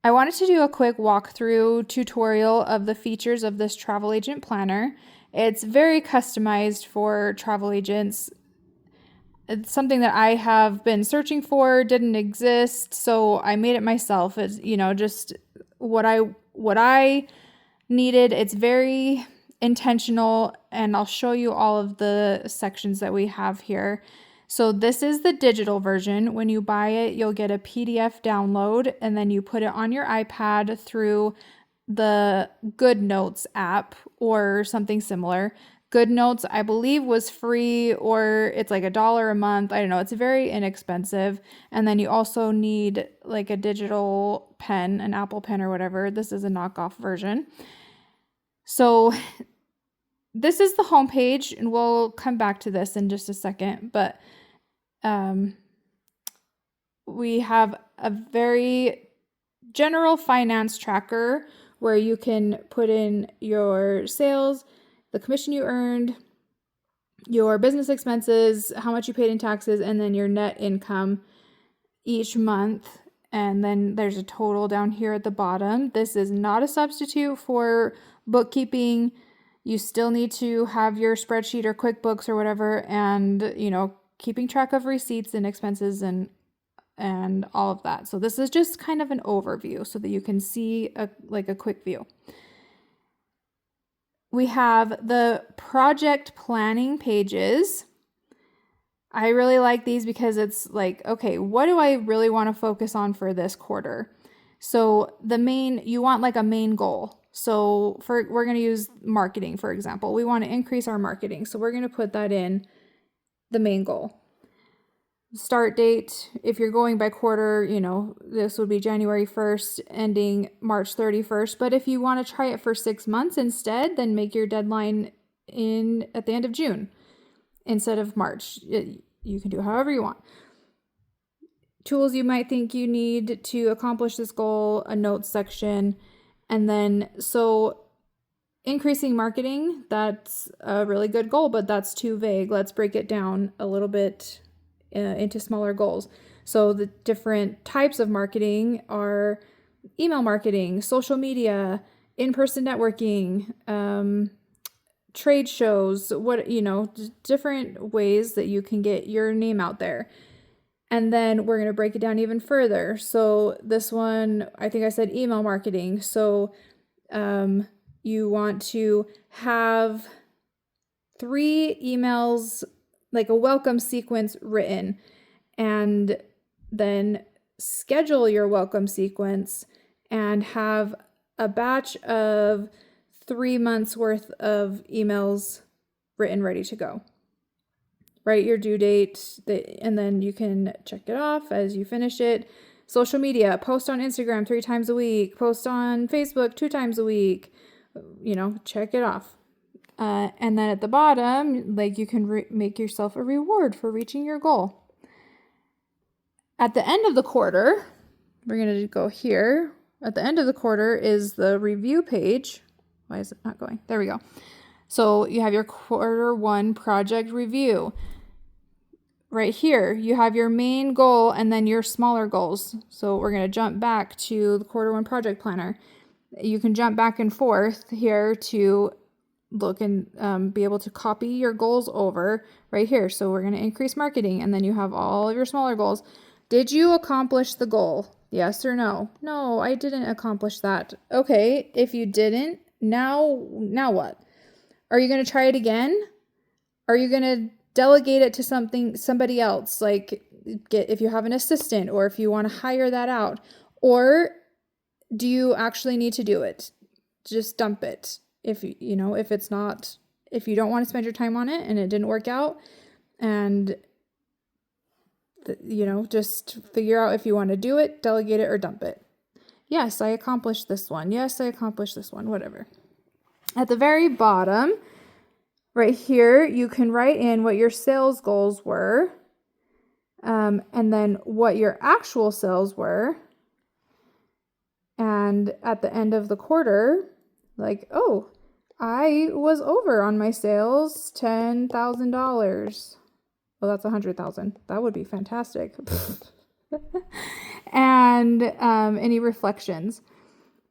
I wanted to do a quick walkthrough tutorial of the features of this travel agent planner. It's very customized for travel agents. It's something that I have been searching for, didn't exist, so I made it myself. It's, just what I needed. It's very intentional, and I'll show you all of the sections that we have here. So this is the digital version. When you buy it, you'll get a PDF download, and then you put it on your iPad through the GoodNotes app or something similar. GoodNotes, I believe, was free, or it's like $1 a month. I don't know. It's very inexpensive. And then you also need like a digital pen, an Apple pen or whatever. This is a knockoff version. So this is the homepage, and we'll come back to this in just a second. But we have a very general finance tracker where you can put in your sales, the commission you earned, your business expenses, how much you paid in taxes, and then your net income each month. And then there's a total down here at the bottom. This is not a substitute for bookkeeping. You still need to have your spreadsheet or QuickBooks or whatever, and keeping track of receipts and expenses and all of that. So this is just kind of an overview so that you can see a quick view. We have the project planning pages. I really like these because it's like, okay, what do I really want to focus on for this quarter? So you want like a main goal. So we're going to use marketing, for example. We want to increase our marketing. So we're going to put that in the main goal. Start date, if you're going by quarter, this would be January 1st, ending March 31st. But if you want to try it for 6 months instead, then make your deadline at the end of June instead of March. You can do it however you want. Tools you might think you need to accomplish this goal, a notes section. And then, so increasing marketing, that's a really good goal, but that's too vague. Let's break it down a little bit into smaller goals. So the different types of marketing are email marketing, social media, in-person networking, trade shows, different ways that you can get your name out there. And then we're going to break it down even further. So this one, I think I said email marketing. So you want to have 3 emails, like a welcome sequence written, and then schedule your welcome sequence and have a batch of 3 months worth of emails written, ready to go. Write your due date, and then you can check it off as you finish it. Social media, post on Instagram 3 times a week, post on Facebook 2 times a week, check it off. And then at the bottom, you can make yourself a reward for reaching your goal. At the end of the quarter, we're going to go here. At the end of the quarter is the review page. Why is it not going? There we go. So you have your quarter 1 project review. Right here, you have your main goal and then your smaller goals. So we're going to jump back to the quarter 1 project planner. You can jump back and forth here to look and be able to copy your goals over right here. So we're going to increase marketing, and then you have all of your smaller goals. Did you accomplish the goal? Yes or no? No, I didn't accomplish that. Okay, if you didn't, now what? Are you going to try it again? Are you going to delegate it to somebody else? Like if you have an assistant, or if you want to hire that out, or do you actually need to do it? Just dump it. If you don't want to spend your time on it and it didn't work out, and just figure out if you want to do it, delegate it, or dump it. Yes, I accomplished this one. Yes, I accomplished this one, whatever. At the very bottom, right here, you can write in what your sales goals were, and then what your actual sales were. And at the end of the quarter, I was over on my sales $10,000. Well, that's $100,000. That would be fantastic. And and any reflections.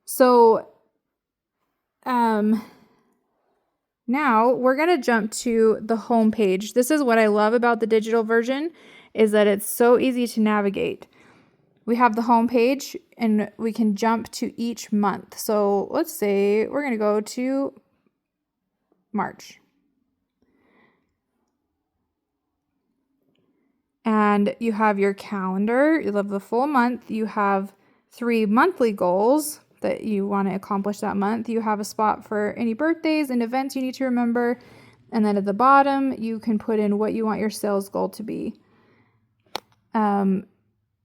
So now we're going to jump to the home page. This is what I love about the digital version, is that it's so easy to navigate. We have the home page and we can jump to each month. So let's say we're going to go to March. And you have your calendar, you have the full month, you have 3 monthly goals that you want to accomplish that month. You have a spot for any birthdays and events you need to remember. And then at the bottom, you can put in what you want your sales goal to be.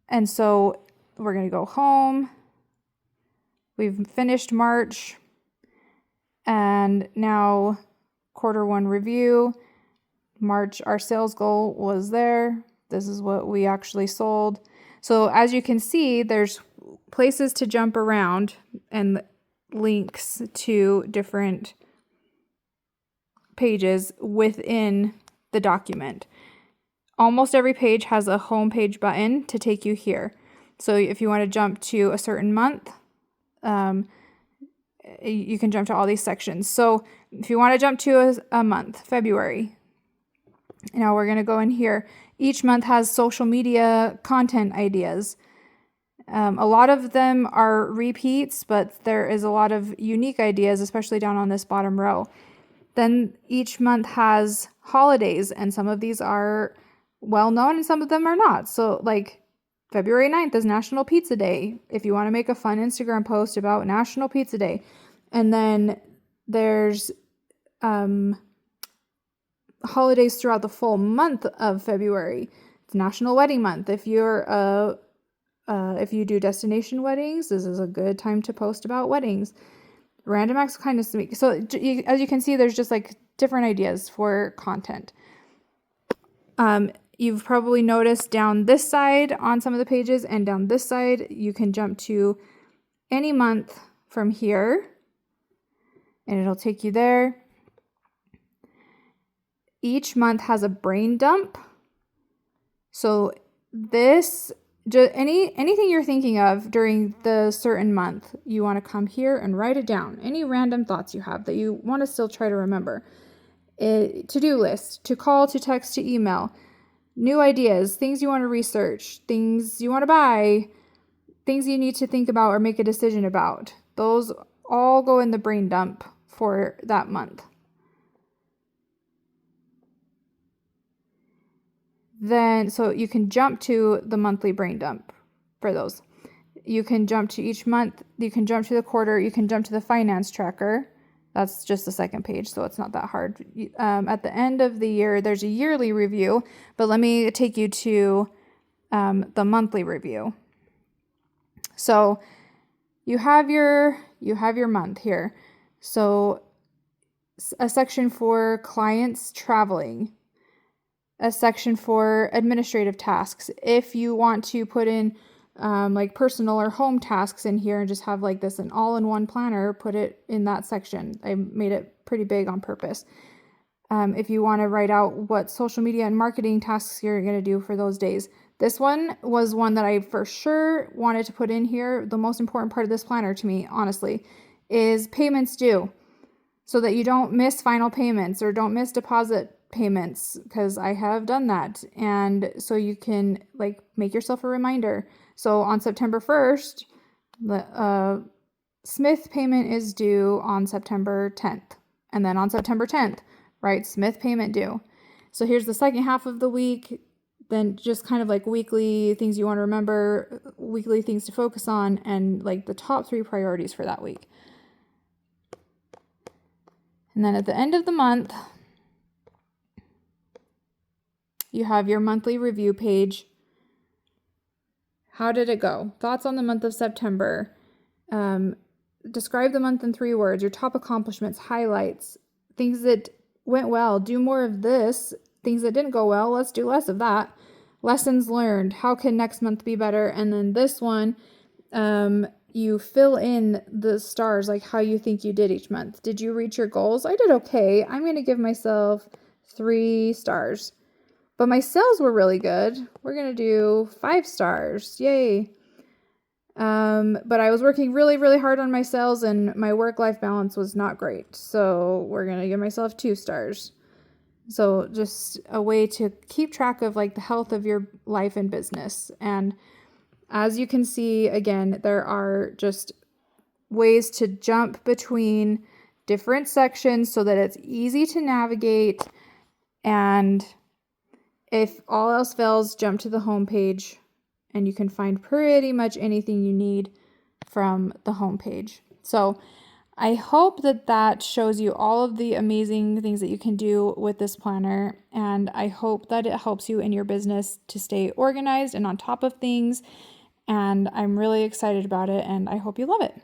And so we're going to go home. We've finished March. And now Q1 review. March, our sales goal was there. This is what we actually sold. So as you can see, there's places to jump around and links to different pages within the document. Almost every page has a home page button to take you here. So if you want to jump to a certain month, you can jump to all these sections. So if you want to jump to a month, February, now we're going to go in here. Each month has social media content ideas. A lot of them are repeats, but there is a lot of unique ideas, especially down on this bottom row. Then each month has holidays, and some of these are well known and some of them are not. So like February 9th is National Pizza Day, if you want to make a fun Instagram post about National Pizza Day. And then there's holidays throughout the full month of February. It's National Wedding Month. If you're if you do destination weddings, this is a good time to post about weddings. Random acts of kindness to me. So as you can see, there's just like different ideas for content. You've probably noticed down this side on some of the pages and down this side, you can jump to any month from here and it'll take you there. Each month has a brain dump. So this, anything you're thinking of during the certain month, you want to come here and write it down. Any random thoughts you have that you want to still try to remember. To-do list, to call, to text, to email. New ideas, things you want to research, things you want to buy, things you need to think about or make a decision about. Those all go in the brain dump for that month. Then, so you can jump to the monthly brain dump for those. You can jump to each month, you can jump to the quarter, you can jump to the finance tracker. That's just the second page, so it's not that hard. At the end of the year, there's a yearly review, but let me take you to the monthly review. So you have your month here. So a section for clients traveling, a section for administrative tasks. If you want to put in like personal or home tasks in here and just have like this an all-in-one planner, put it in that section. I made it pretty big on purpose. If you want to write out what social media and marketing tasks you're going to do for those days. This one was one that I for sure wanted to put in here. The most important part of this planner to me, honestly, is payments due, so that you don't miss final payments or don't miss deposit payments, because I have done that. And so you can like make yourself a reminder. So on September 1st, the Smith payment is due on September 10th. And then on September 10th, right, Smith payment due. So here's the second half of the week. Then just kind of like weekly things you want to remember, weekly things to focus on, and like the top 3 priorities for that week. And then at the end of the month, you have your monthly review page. How did it go? Thoughts on the month of September. Describe the month in 3 words. Your top accomplishments, highlights, things that went well. Do more of this. Things that didn't go well, let's do less of that. Lessons learned. How can next month be better? And then this one, you fill in the stars, like how you think you did each month. Did you reach your goals? I did okay. I'm going to give myself 3 stars. But my sales were really good. We're going to do 5 stars. Yay. But I was working really, really hard on my sales and my work-life balance was not great. So we're going to give myself 2 stars. So just a way to keep track of like the health of your life and business. And as you can see, again, there are just ways to jump between different sections so that it's easy to navigate. And if all else fails, jump to the home page and you can find pretty much anything you need from the home page. So I hope that that shows you all of the amazing things that you can do with this planner, and I hope that it helps you in your business to stay organized and on top of things, and I'm really excited about it, and I hope you love it.